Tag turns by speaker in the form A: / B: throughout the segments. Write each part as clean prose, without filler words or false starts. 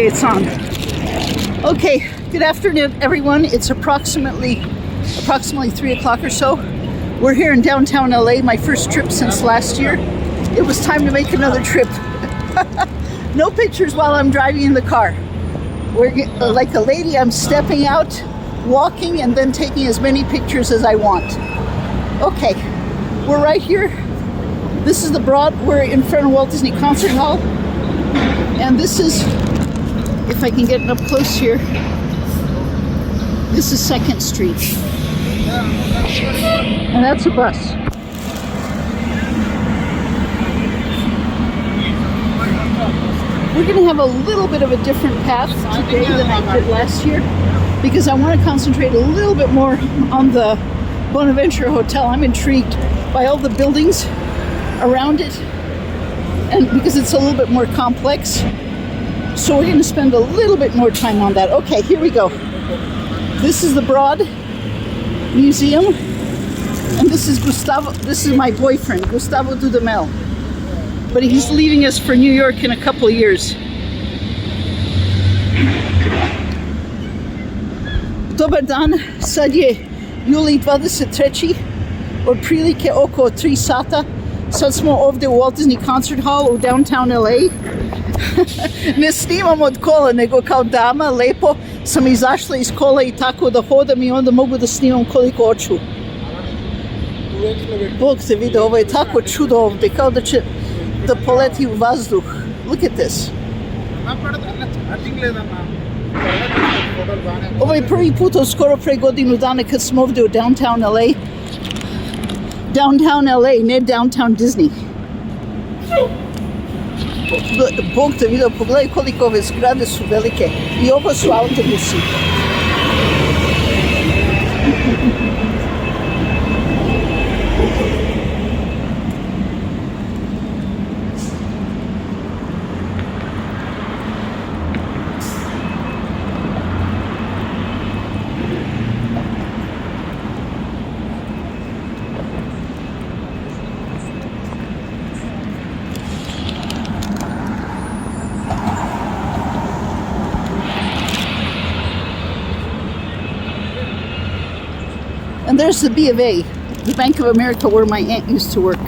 A: Okay, it's on. Okay, good afternoon, everyone. It's approximately 3 o'clock or so. We're here in downtown LA, my first trip since last year. It was time to make another trip. No pictures while I'm driving in the car. We're like a lady, I'm stepping out, walking, and then taking as many pictures as I want. Okay, we're right here. This is the Broad. We're in front of Walt Disney Concert Hall. And this is, if I can get up close here, this is 2nd Street. And that's a bus. We're going to have a little bit of a different path today than I did last year because I want to concentrate a little bit more on the Bonaventure Hotel. I'm intrigued by all the buildings around it, and because it's a little bit more complex. So we're going to spend a little bit more time on that. Okay, here we go. This is the Broad Museum, and this is Gustavo. This is my boyfriend, Gustavo Dudamel. But he's leaving us for New York in a couple of years. Dobar dan, sad je juli 23. Otprilike oko 3 sata. Sad smo ovdje u Walt Disney Concert Hall u downtown LA. Ne snimam od kola, nego kao dama, lepo sam izašla iz kola i tako da hodam i onda mogu da snimam koliko hoću. Bog se vide, ovo je tako čudo ovdje, kao da će da poleti u vazduh. Look at this. Ovo je prvi put od skoro pre godinu dana kad smo ovdje u downtown LA. Downtown LA, ne downtown Disney. Bog te vidio, pogledaj koliko ove zgrade su velike. I ovo su autobusi. And there's the B of A, the Bank of America, where my aunt used to work.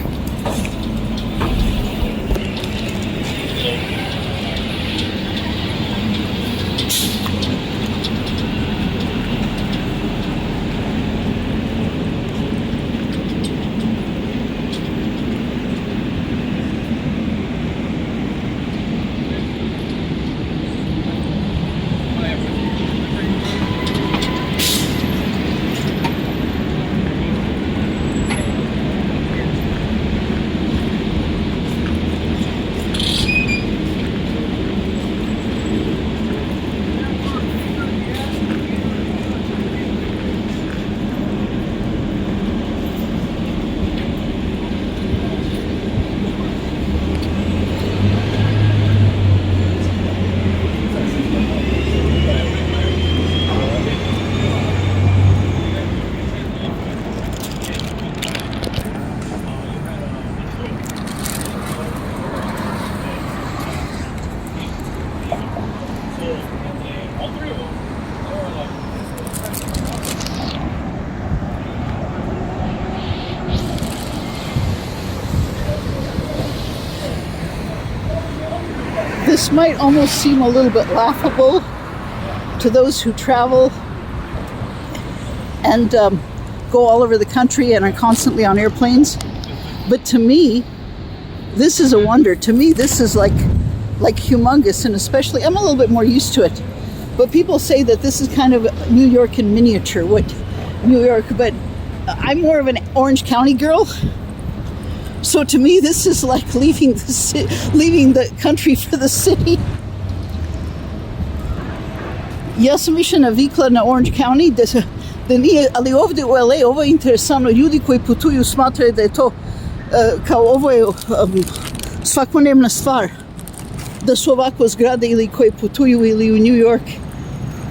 A: This might almost seem a little bit laughable to those who travel and go all over the country and are constantly on airplanes. But to me, this is a wonder. To me, this is like humongous, and especially, I'm a little bit more used to it. But people say that this is kind of New York in miniature, New York, but I'm more of an Orange County girl. So to me, this is like leaving the country for the city. Ja sam više navikla na Orange County, da nije, ali ovdje u LA ovo je interesantno. Ljudi koji putuju smatraju da je to kao ovo je svakodnevna stvar. Da su ovako zgrade ili koji putuju ili u New York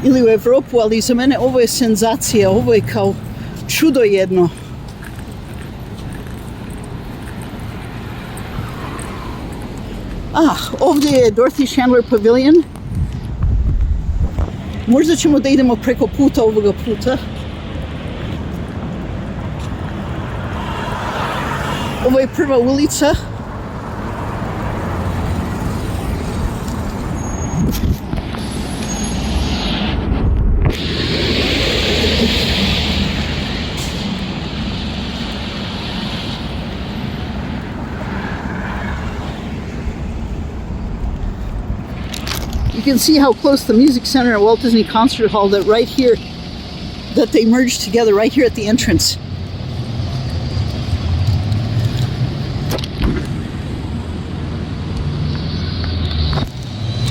A: ili u Evropu, ali za mene ovo je senzacija, ovo je kao čudo jedno. Ovdje je Dorothy Chandler Pavilion, Možda ćemo da idemo preko puta ovoga puta. Ovo je prva ulica. You can see how close the music center and Walt Disney Concert Hall, that right here, that they merged together right here at the entrance.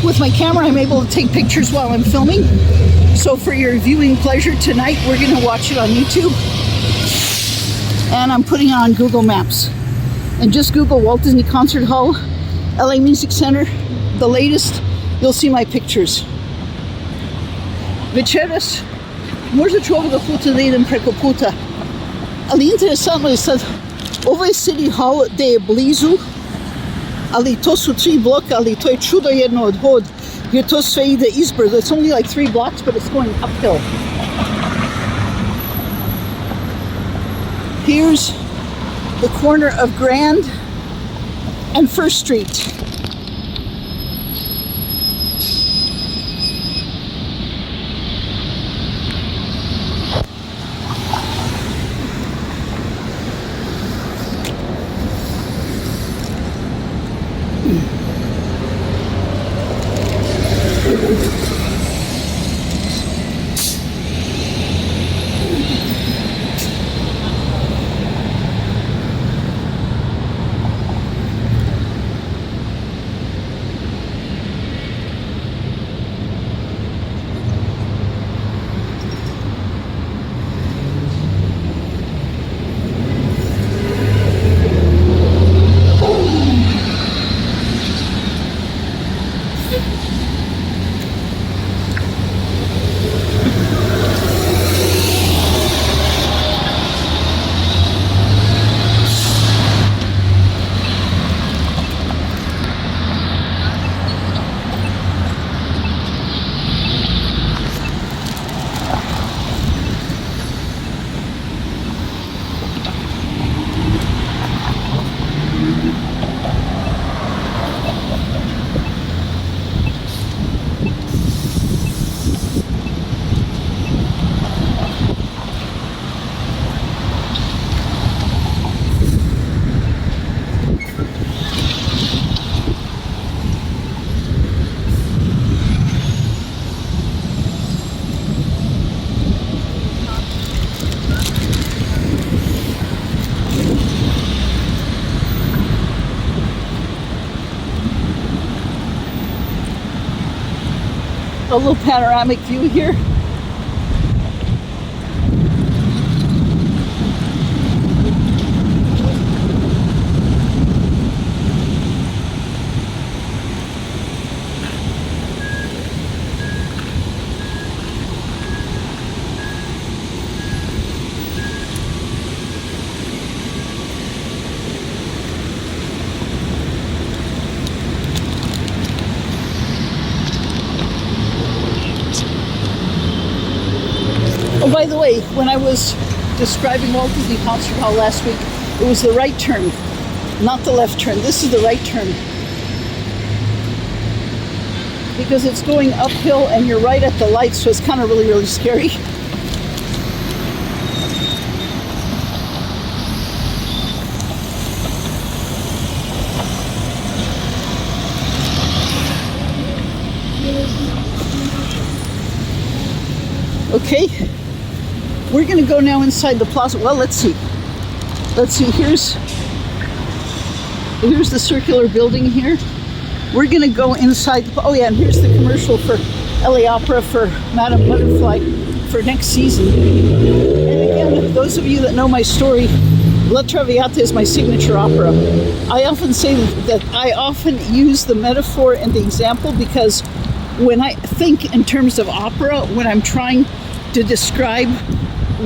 A: With my camera, I'm able to take pictures while I'm filming. So for your viewing pleasure tonight, we're going to watch it on YouTube. And I'm putting it on Google Maps. And just Google Walt Disney Concert Hall, LA Music Center, the latest. You'll see my pictures. Večeras možda ću ovoga puta da idem preko puta. Ali interesantno je sad, ovo je City Hall gde je blizu, ali to su 3 bloka, ali to je čudo jedno od hod, jer to sve ide izbrdo. It's only like 3 blocks, but it's going uphill. Here's the corner of Grand and First Street. A little panoramic view here. Oh, by the way, when I was describing Walt Disney Concert Hall last week, it was the right turn, not the left turn. This is the right turn. Because it's going uphill and you're right at the light, so it's kind of really, really scary. Okay, we're gonna go now inside the plaza. Well, let's see. Here's the circular building here. We're gonna go inside. Oh yeah, and here's the commercial for LA Opera for Madame Butterfly for next season. And again, those of you that know my story, La Traviata is my signature opera. I often say that I often use the metaphor and the example because when I think in terms of opera, when I'm trying to describe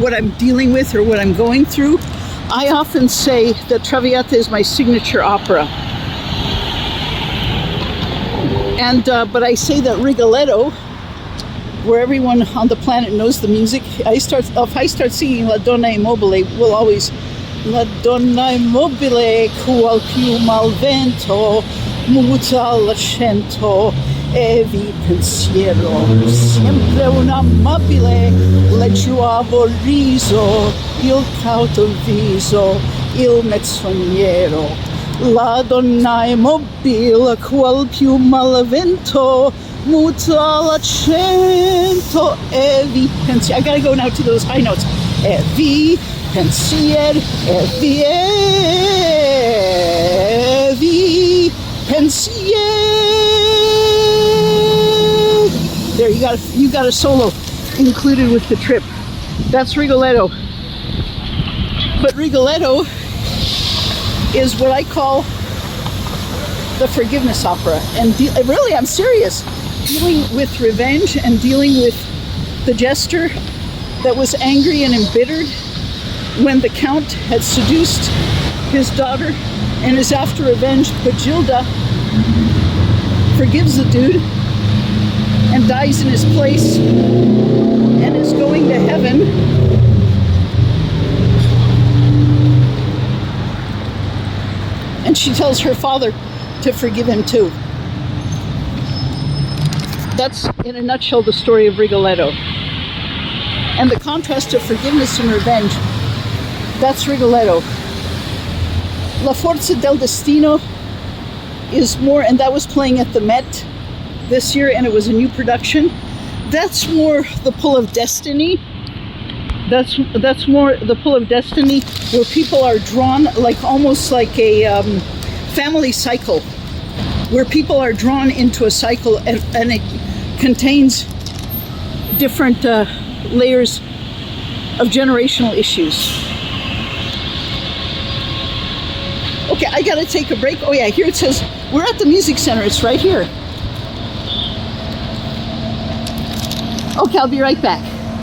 A: what I'm dealing with or what I'm going through, I often say that Traviata is my signature opera. And but I say that Rigoletto where everyone on the planet knows the music. If I start singing La Donna Immobile, we'll always La Donna Immobile, qual più mal vento, muta l'accento e vi pensiero, sempre un amabile, leggiuavo riso, il cauto viso, il mezzoniero. La donna immobile, qual più mal vento, muta l'accento e vi pensiero. I gotta go now to those high notes. E vi pensiero, e vi pensiero. There, you got a solo included with the trip. That's Rigoletto. But Rigoletto is what I call the forgiveness opera. And really, I'm serious. Dealing with revenge and dealing with the jester that was angry and embittered when the Count had seduced his daughter and is after revenge. But Gilda forgives the dude and dies in his place and is going to heaven. And she tells her father to forgive him too. That's, in a nutshell, the story of Rigoletto. And the contrast of forgiveness and revenge, that's Rigoletto. La Forza del Destino is more, and that was playing at the Met this year, and it was a new production. That's more the pull of destiny. That's more the pull of destiny, where people are drawn, like almost like a family cycle, where people are drawn into a cycle, and it contains different layers of generational issues. Okay, I gotta take a break. Oh yeah, here it says, we're at the Music Center. It's right here. Okay, I'll be right back.